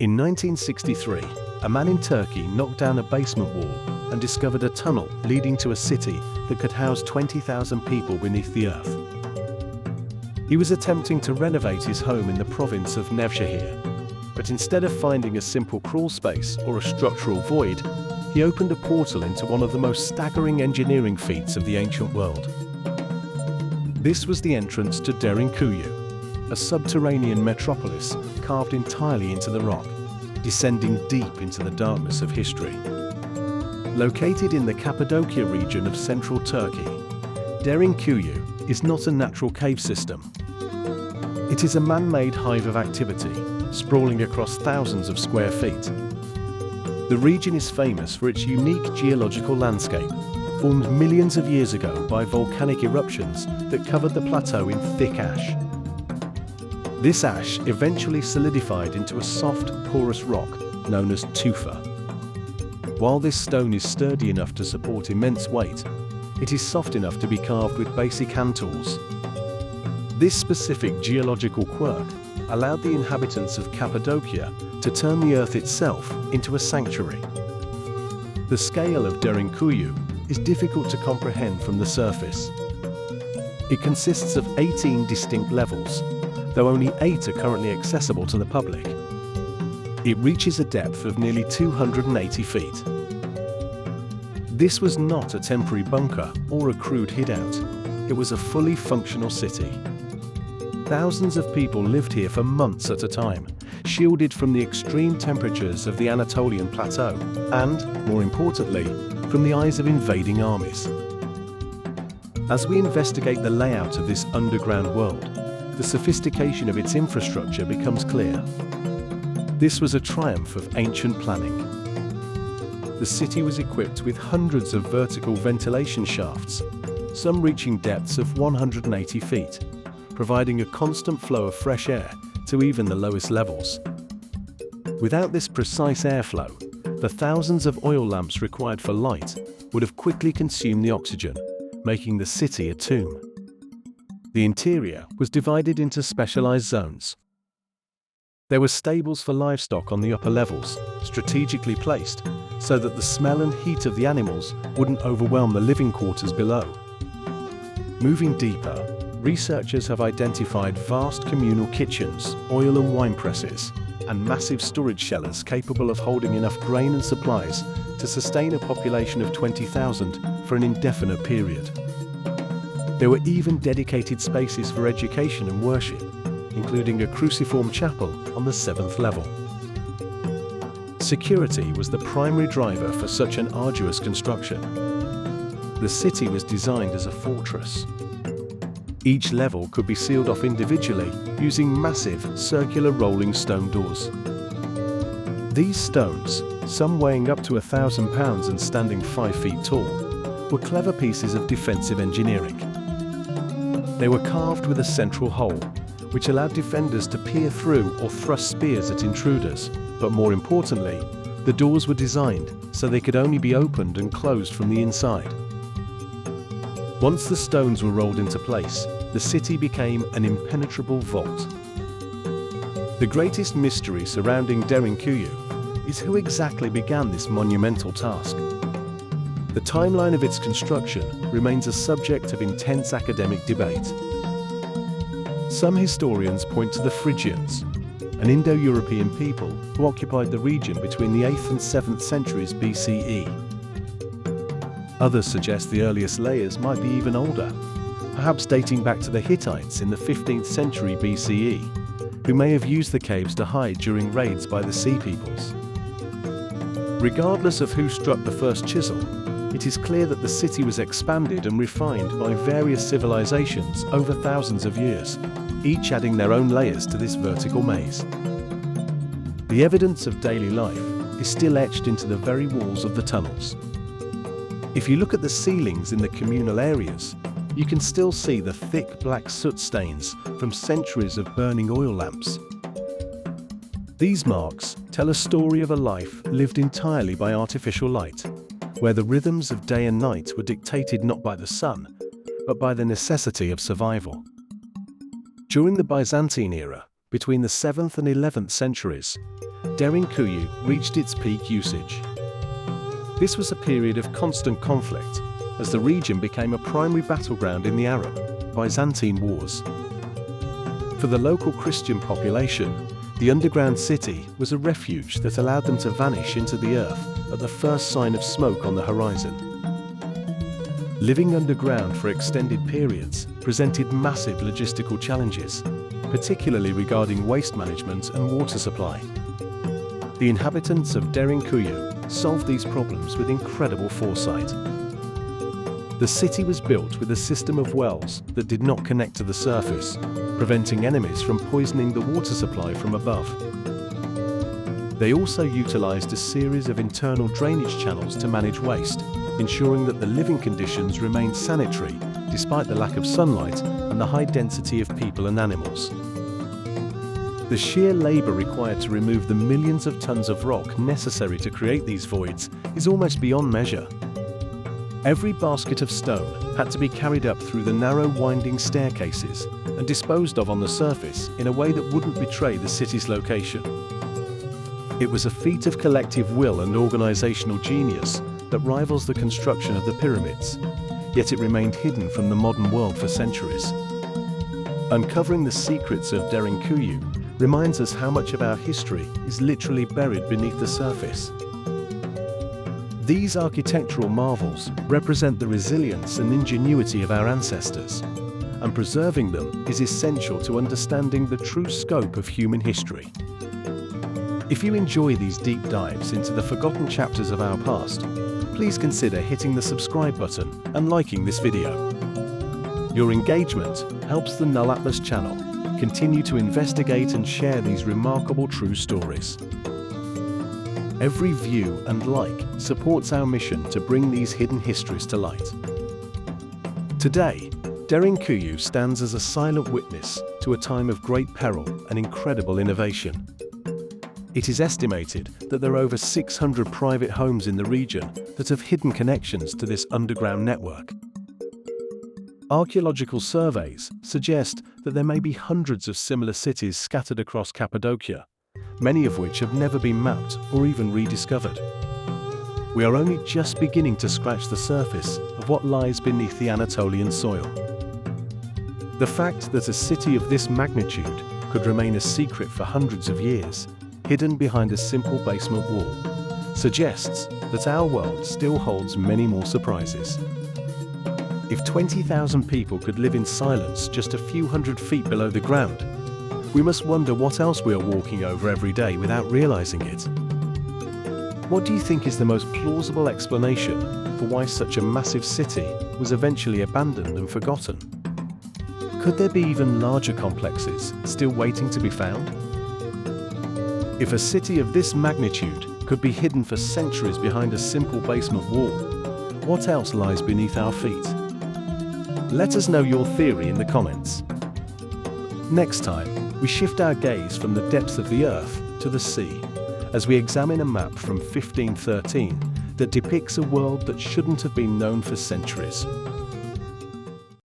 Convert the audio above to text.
In 1963, a man in Turkey knocked down a basement wall and discovered a tunnel leading to a city that could house 20,000 people beneath the earth. He was attempting to renovate his home in the province of Nevşehir, but instead of finding a simple crawl space or a structural void, he opened a portal into one of the most staggering engineering feats of the ancient world. This was the entrance to Derinkuyu, a subterranean metropolis carved entirely into the rock, descending deep into the darkness of history. Located in the Cappadocia region of central Turkey, Derinkuyu is not a natural cave system. It is a man-made hive of activity, sprawling across thousands of square feet. The region is famous for its unique geological landscape, formed millions of years ago by volcanic eruptions that covered the plateau in thick ash. This ash eventually solidified into a soft, porous rock known as tufa. While this stone is sturdy enough to support immense weight, it is soft enough to be carved with basic hand tools. This specific geological quirk allowed the inhabitants of Cappadocia to turn the earth itself into a sanctuary. The scale of Derinkuyu is difficult to comprehend from the surface. It consists of 18 distinct levels, though only 8 are currently accessible to the public. It reaches a depth of nearly 280 feet. This was not a temporary bunker or a crude hideout. It was a fully functional city. Thousands of people lived here for months at a time, shielded from the extreme temperatures of the Anatolian plateau and, more importantly, from the eyes of invading armies. As we investigate the layout of this underground world, the sophistication of its infrastructure becomes clear. This was a triumph of ancient planning. The city was equipped with hundreds of vertical ventilation shafts, some reaching depths of 180 feet, providing a constant flow of fresh air to even the lowest levels. Without this precise airflow, the thousands of oil lamps required for light would have quickly consumed the oxygen, making the city a tomb. The interior was divided into specialized zones. There were stables for livestock on the upper levels, strategically placed so that the smell and heat of the animals wouldn't overwhelm the living quarters below. Moving deeper, researchers have identified vast communal kitchens, oil and wine presses, and massive storage cellars capable of holding enough grain and supplies to sustain a population of 20,000 for an indefinite period. There were even dedicated spaces for education and worship, including a cruciform chapel on the 7th level. Security was the primary driver for such an arduous construction. The city was designed as a fortress. Each level could be sealed off individually using massive, circular rolling stone doors. These stones, some weighing up to 1,000 pounds and standing 5 feet tall, were clever pieces of defensive engineering. They were carved with a central hole, which allowed defenders to peer through or thrust spears at intruders, but more importantly, the doors were designed so they could only be opened and closed from the inside. Once the stones were rolled into place, the city became an impenetrable vault. The greatest mystery surrounding Derinkuyu is who exactly began this monumental task. The timeline of its construction remains a subject of intense academic debate. Some historians point to the Phrygians, an Indo-European people who occupied the region between the 8th and 7th centuries BCE. Others suggest the earliest layers might be even older, perhaps dating back to the Hittites in the 15th century BCE, who may have used the caves to hide during raids by the Sea Peoples. Regardless of who struck the first chisel, it is clear that the city was expanded and refined by various civilizations over thousands of years, each adding their own layers to this vertical maze. The evidence of daily life is still etched into the very walls of the tunnels. If you look at the ceilings in the communal areas, you can still see the thick black soot stains from centuries of burning oil lamps. These marks tell a story of a life lived entirely by artificial light, where the rhythms of day and night were dictated not by the sun, but by the necessity of survival. During the Byzantine era, between the 7th and 11th centuries, Derinkuyu reached its peak usage. This was a period of constant conflict, as the region became a primary battleground in the Arab-Byzantine wars. For the local Christian population, the underground city was a refuge that allowed them to vanish into the earth at the first sign of smoke on the horizon. Living underground for extended periods presented massive logistical challenges, particularly regarding waste management and water supply. The inhabitants of Derinkuyu solved these problems with incredible foresight. The city was built with a system of wells that did not connect to the surface, preventing enemies from poisoning the water supply from above. They also utilized a series of internal drainage channels to manage waste, ensuring that the living conditions remained sanitary despite the lack of sunlight and the high density of people and animals. The sheer labor required to remove the millions of tons of rock necessary to create these voids is almost beyond measure. Every basket of stone had to be carried up through the narrow winding staircases and disposed of on the surface in a way that wouldn't betray the city's location. It was a feat of collective will and organizational genius that rivals the construction of the pyramids, yet it remained hidden from the modern world for centuries. Uncovering the secrets of Derinkuyu reminds us how much of our history is literally buried beneath the surface. These architectural marvels represent the resilience and ingenuity of our ancestors, and preserving them is essential to understanding the true scope of human history. If you enjoy these deep dives into the forgotten chapters of our past, please consider hitting the subscribe button and liking this video. Your engagement helps the NULL Atlas channel continue to investigate and share these remarkable true stories. Every view and like supports our mission to bring these hidden histories to light. Today, Derinkuyu stands as a silent witness to a time of great peril and incredible innovation. It is estimated that there are over 600 private homes in the region that have hidden connections to this underground network. Archaeological surveys suggest that there may be hundreds of similar cities scattered across Cappadocia, many of which have never been mapped or even rediscovered. We are only just beginning to scratch the surface of what lies beneath the Anatolian soil. The fact that a city of this magnitude could remain a secret for hundreds of years, hidden behind a simple basement wall, suggests that our world still holds many more surprises. If 20,000 people could live in silence just a few hundred feet below the ground, we must wonder what else we are walking over every day without realizing it. What do you think is the most plausible explanation for why such a massive city was eventually abandoned and forgotten? Could there be even larger complexes still waiting to be found? If a city of this magnitude could be hidden for centuries behind a simple basement wall, what else lies beneath our feet? Let us know your theory in the comments. Next time, we shift our gaze from the depths of the earth to the sea, as we examine a map from 1513 that depicts a world that shouldn't have been known for centuries.